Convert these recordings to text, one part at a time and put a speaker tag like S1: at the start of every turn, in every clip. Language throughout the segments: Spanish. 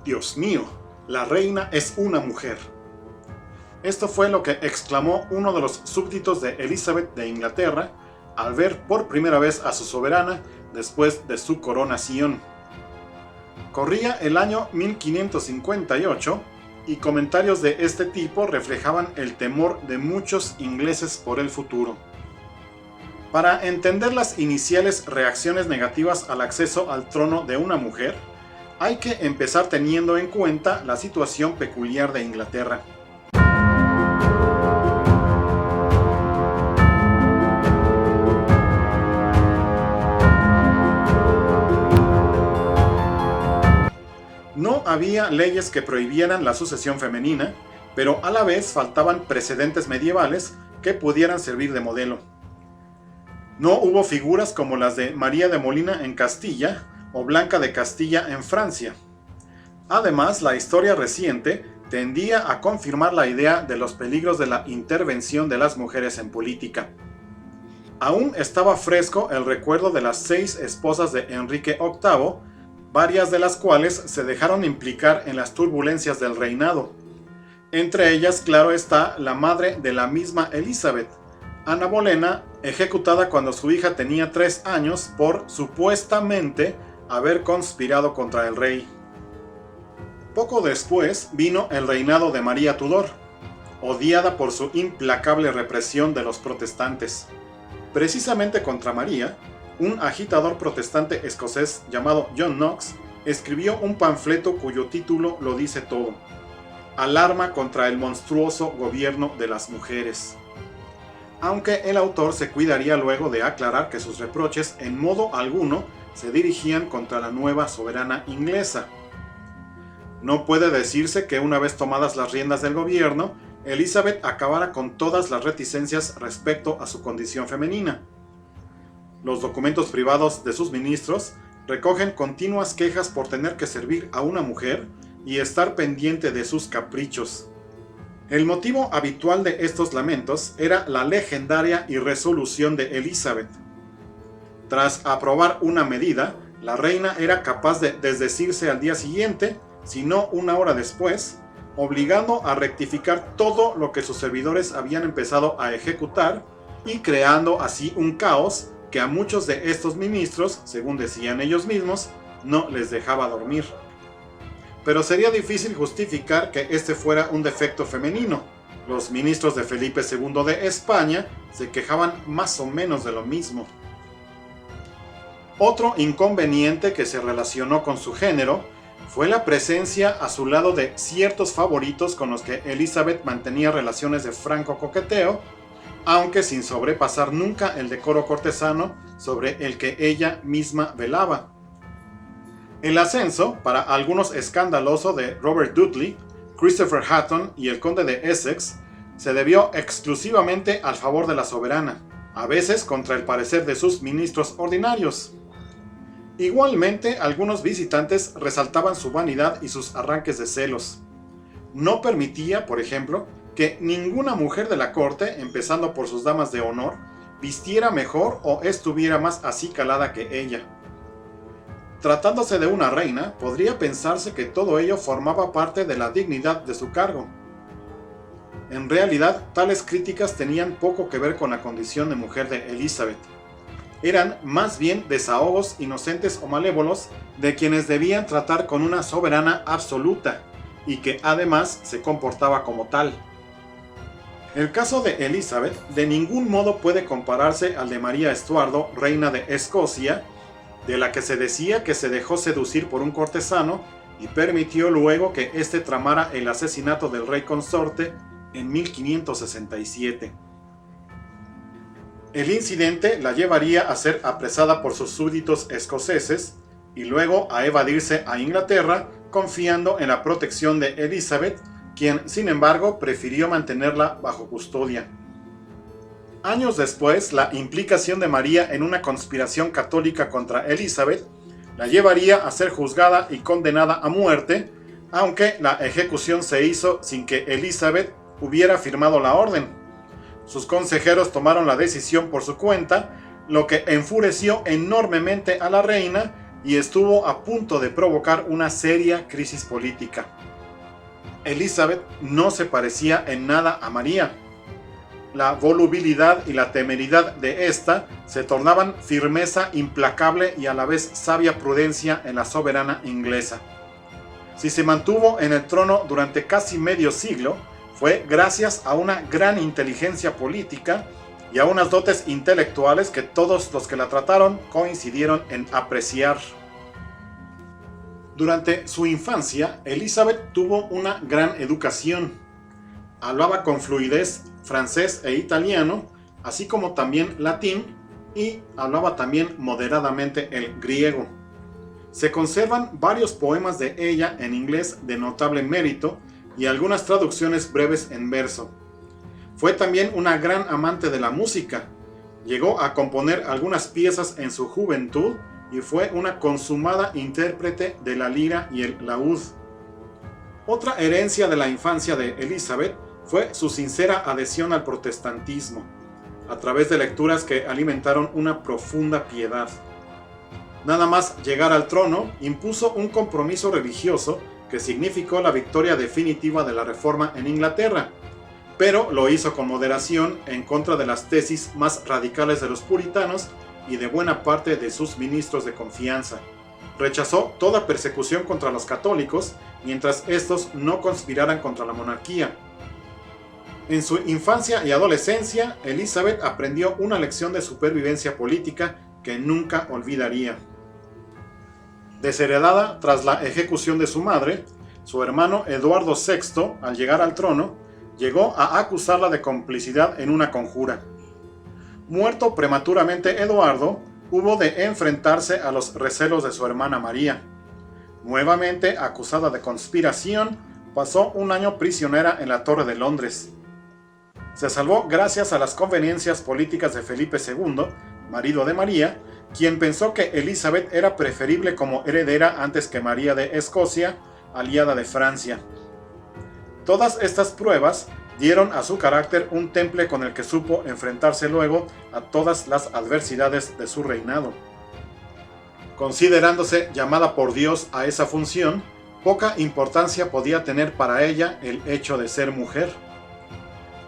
S1: Dios mío, la reina es una mujer. Esto fue lo que exclamó uno de los súbditos de Elizabeth de Inglaterra al ver por primera vez a su soberana después de su coronación. Corría el año 1558 y comentarios de este tipo reflejaban el temor de muchos ingleses por el futuro. Para entender las iniciales reacciones negativas al acceso al trono de una mujer, hay que empezar teniendo en cuenta la situación peculiar de Inglaterra. No había leyes que prohibieran la sucesión femenina, pero a la vez faltaban precedentes medievales que pudieran servir de modelo. No hubo figuras como las de María de Molina en Castilla o Blanca de Castilla en Francia. Además, la historia reciente tendía a confirmar la idea de los peligros de la intervención de las mujeres en política. Aún estaba fresco el recuerdo de las 6 esposas de Enrique VIII, varias de las cuales se dejaron implicar en las turbulencias del reinado. Entre ellas, claro está, la madre de la misma Elizabeth, Ana Bolena, ejecutada cuando su hija tenía 3 años por, supuestamente, haber conspirado contra el rey. Poco después vino el reinado de María Tudor, odiada por su implacable represión de los protestantes. Precisamente contra María, un agitador protestante escocés llamado John Knox escribió un panfleto cuyo título lo dice todo: Alarma contra el monstruoso gobierno de las mujeres. Aunque el autor se cuidaría luego de aclarar que sus reproches en modo alguno se dirigían contra la nueva soberana inglesa. No puede decirse que una vez tomadas las riendas del gobierno, Elizabeth acabara con todas las reticencias respecto a su condición femenina. Los documentos privados de sus ministros recogen continuas quejas por tener que servir a una mujer y estar pendiente de sus caprichos. El motivo habitual de estos lamentos era la legendaria irresolución de Elizabeth. Tras aprobar una medida, la reina era capaz de desdecirse al día siguiente, si no una hora después, obligando a rectificar todo lo que sus servidores habían empezado a ejecutar y creando así un caos que a muchos de estos ministros, según decían ellos mismos, no les dejaba dormir. Pero sería difícil justificar que este fuera un defecto femenino. Los ministros de Felipe II de España se quejaban más o menos de lo mismo. Otro inconveniente que se relacionó con su género fue la presencia a su lado de ciertos favoritos con los que Elizabeth mantenía relaciones de franco coqueteo, aunque sin sobrepasar nunca el decoro cortesano sobre el que ella misma velaba. El ascenso, para algunos escandaloso, de Robert Dudley, Christopher Hatton y el conde de Essex se debió exclusivamente al favor de la soberana, a veces contra el parecer de sus ministros ordinarios. Igualmente, algunos visitantes resaltaban su vanidad y sus arranques de celos. No permitía, por ejemplo, que ninguna mujer de la corte, empezando por sus damas de honor, vistiera mejor o estuviera más acicalada que ella. Tratándose de una reina, podría pensarse que todo ello formaba parte de la dignidad de su cargo. En realidad, tales críticas tenían poco que ver con la condición de mujer de Elizabeth. Eran más bien desahogos inocentes o malévolos de quienes debían tratar con una soberana absoluta y que además se comportaba como tal. El caso de Elizabeth de ningún modo puede compararse al de María Estuardo, reina de Escocia, de la que se decía que se dejó seducir por un cortesano y permitió luego que éste tramara el asesinato del rey consorte en 1567. El incidente la llevaría a ser apresada por sus súbditos escoceses y luego a evadirse a Inglaterra confiando en la protección de Elizabeth, quien sin embargo prefirió mantenerla bajo custodia. Años después, la implicación de María en una conspiración católica contra Elizabeth la llevaría a ser juzgada y condenada a muerte, aunque la ejecución se hizo sin que Elizabeth hubiera firmado la orden. Sus consejeros tomaron la decisión por su cuenta, lo que enfureció enormemente a la reina, y estuvo a punto de provocar una seria crisis política. Elizabeth no se parecía en nada a María. La volubilidad y la temeridad de ésta se tornaban firmeza implacable y a la vez sabia prudencia en la soberana inglesa. Si se mantuvo en el trono durante casi medio siglo, fue gracias a una gran inteligencia política y a unas dotes intelectuales que todos los que la trataron coincidieron en apreciar. Durante su infancia, Elizabeth tuvo una gran educación. Hablaba con fluidez francés e italiano, así como también latín, y hablaba también moderadamente el griego. Se conservan varios poemas de ella en inglés de notable mérito y algunas traducciones breves en verso. Fue también una gran amante de la música. Llegó a componer algunas piezas en su juventud y fue una consumada intérprete de la lira y el laúd. Otra herencia de la infancia de Elizabeth fue su sincera adhesión al protestantismo, a través de lecturas que alimentaron una profunda piedad. Nada más llegar al trono, impuso un compromiso religioso que significó la victoria definitiva de la Reforma en Inglaterra, pero lo hizo con moderación en contra de las tesis más radicales de los puritanos y de buena parte de sus ministros de confianza. Rechazó toda persecución contra los católicos, mientras estos no conspiraran contra la monarquía. En su infancia y adolescencia, Elizabeth aprendió una lección de supervivencia política que nunca olvidaría. Desheredada tras la ejecución de su madre, su hermano Eduardo VI, al llegar al trono, llegó a acusarla de complicidad en una conjura. Muerto prematuramente Eduardo, hubo de enfrentarse a los recelos de su hermana María. Nuevamente acusada de conspiración, pasó un año prisionera en la Torre de Londres. Se salvó gracias a las conveniencias políticas de Felipe II, marido de María, quien pensó que Elizabeth era preferible como heredera antes que María de Escocia, aliada de Francia. Todas estas pruebas dieron a su carácter un temple con el que supo enfrentarse luego a todas las adversidades de su reinado. Considerándose llamada por Dios a esa función, poca importancia podía tener para ella el hecho de ser mujer.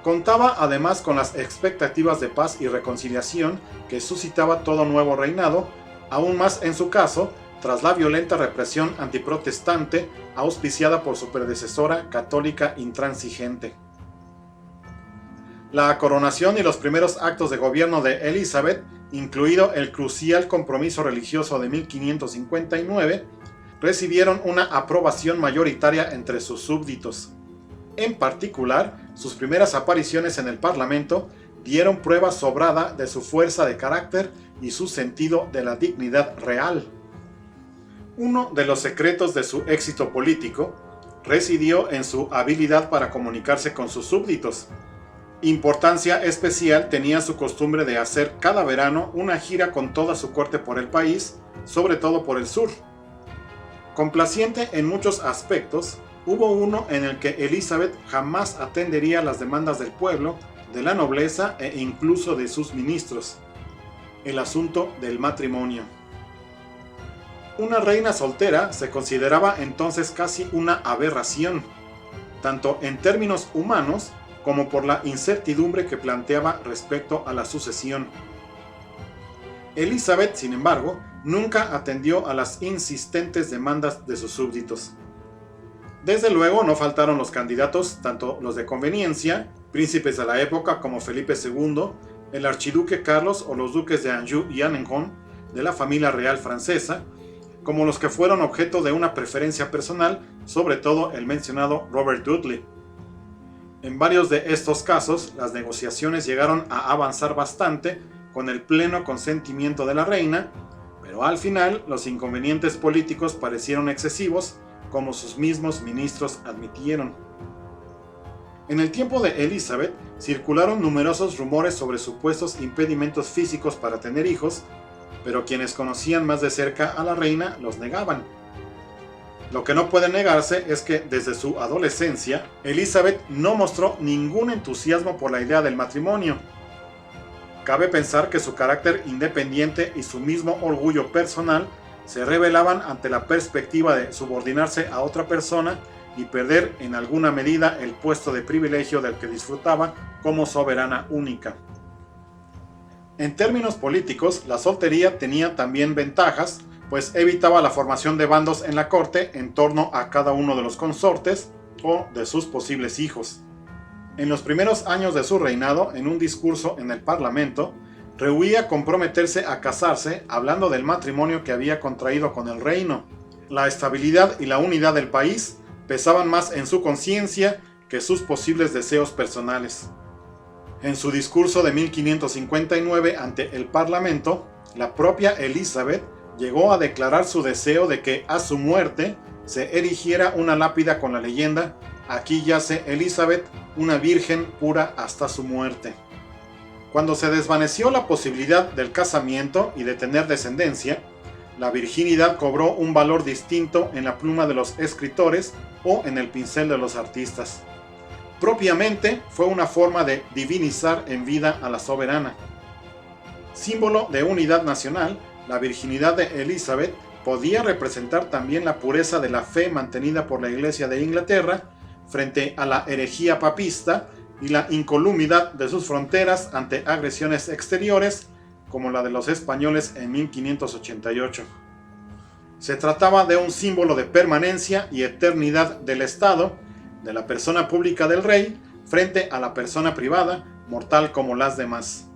S1: Contaba además con las expectativas de paz y reconciliación que suscitaba todo nuevo reinado, aún más en su caso, tras la violenta represión antiprotestante auspiciada por su predecesora católica intransigente. La coronación y los primeros actos de gobierno de Elizabeth, incluido el crucial compromiso religioso de 1559, recibieron una aprobación mayoritaria entre sus súbditos. En particular, sus primeras apariciones en el Parlamento dieron prueba sobrada de su fuerza de carácter y su sentido de la dignidad real. Uno de los secretos de su éxito político residió en su habilidad para comunicarse con sus súbditos. Importancia especial tenía su costumbre de hacer cada verano una gira con toda su corte por el país, sobre todo por el sur. Complaciente en muchos aspectos, hubo uno en el que Elizabeth jamás atendería las demandas del pueblo, de la nobleza e incluso de sus ministros: el asunto del matrimonio. Una reina soltera se consideraba entonces casi una aberración, tanto en términos humanos como por la incertidumbre que planteaba respecto a la sucesión. Elizabeth, sin embargo, nunca atendió a las insistentes demandas de sus súbditos. Desde luego no faltaron los candidatos, tanto los de conveniencia, príncipes de la época como Felipe II, el archiduque Carlos o los duques de Anjou y Alençon, de la familia real francesa, como los que fueron objeto de una preferencia personal, sobre todo el mencionado Robert Dudley. En varios de estos casos, las negociaciones llegaron a avanzar bastante con el pleno consentimiento de la reina, pero al final los inconvenientes políticos parecieron excesivos, como sus mismos ministros admitieron. En el tiempo de Elizabeth circularon numerosos rumores sobre supuestos impedimentos físicos para tener hijos, pero quienes conocían más de cerca a la reina los negaban. Lo que no puede negarse es que desde su adolescencia, Elizabeth no mostró ningún entusiasmo por la idea del matrimonio. Cabe pensar que su carácter independiente y su mismo orgullo personal se rebelaban ante la perspectiva de subordinarse a otra persona y perder en alguna medida el puesto de privilegio del que disfrutaba como soberana única. En términos políticos, la soltería tenía también ventajas, pues evitaba la formación de bandos en la corte en torno a cada uno de los consortes o de sus posibles hijos. En los primeros años de su reinado, en un discurso en el Parlamento, rehuía comprometerse a casarse hablando del matrimonio que había contraído con el reino. La estabilidad y la unidad del país pesaban más en su conciencia que sus posibles deseos personales. En su discurso de 1559 ante el Parlamento, la propia Elizabeth llegó a declarar su deseo de que a su muerte se erigiera una lápida con la leyenda «Aquí yace Elizabeth, una virgen pura hasta su muerte». Cuando se desvaneció la posibilidad del casamiento y de tener descendencia, la virginidad cobró un valor distinto en la pluma de los escritores o en el pincel de los artistas. Propiamente fue una forma de divinizar en vida a la soberana. Símbolo de unidad nacional, la virginidad de Elizabeth podía representar también la pureza de la fe mantenida por la Iglesia de Inglaterra frente a la herejía papista y la incolumidad de sus fronteras ante agresiones exteriores, como la de los españoles en 1588. Se trataba de un símbolo de permanencia y eternidad del Estado, de la persona pública del rey, frente a la persona privada, mortal como las demás.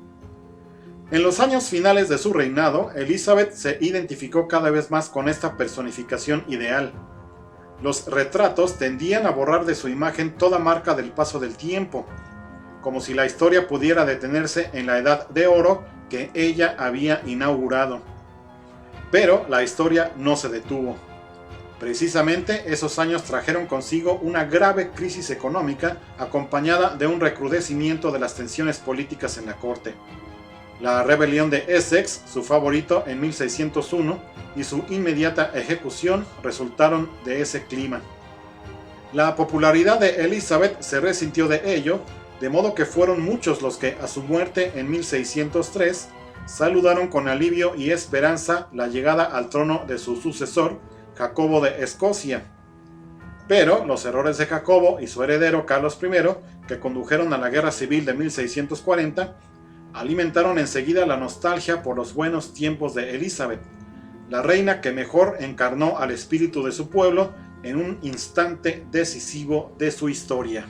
S1: En los años finales de su reinado, Elizabeth se identificó cada vez más con esta personificación ideal. Los retratos tendían a borrar de su imagen toda marca del paso del tiempo, como si la historia pudiera detenerse en la edad de oro que ella había inaugurado. Pero la historia no se detuvo. Precisamente esos años trajeron consigo una grave crisis económica acompañada de un recrudecimiento de las tensiones políticas en la corte. La rebelión de Essex, su favorito en 1601, y su inmediata ejecución resultaron de ese clima. La popularidad de Elizabeth se resintió de ello, de modo que fueron muchos los que a su muerte en 1603 saludaron con alivio y esperanza la llegada al trono de su sucesor, Jacobo de Escocia. Pero los errores de Jacobo y su heredero Carlos I, que condujeron a la Guerra Civil de 1640, alimentaron enseguida la nostalgia por los buenos tiempos de Elizabeth, la reina que mejor encarnó al espíritu de su pueblo en un instante decisivo de su historia.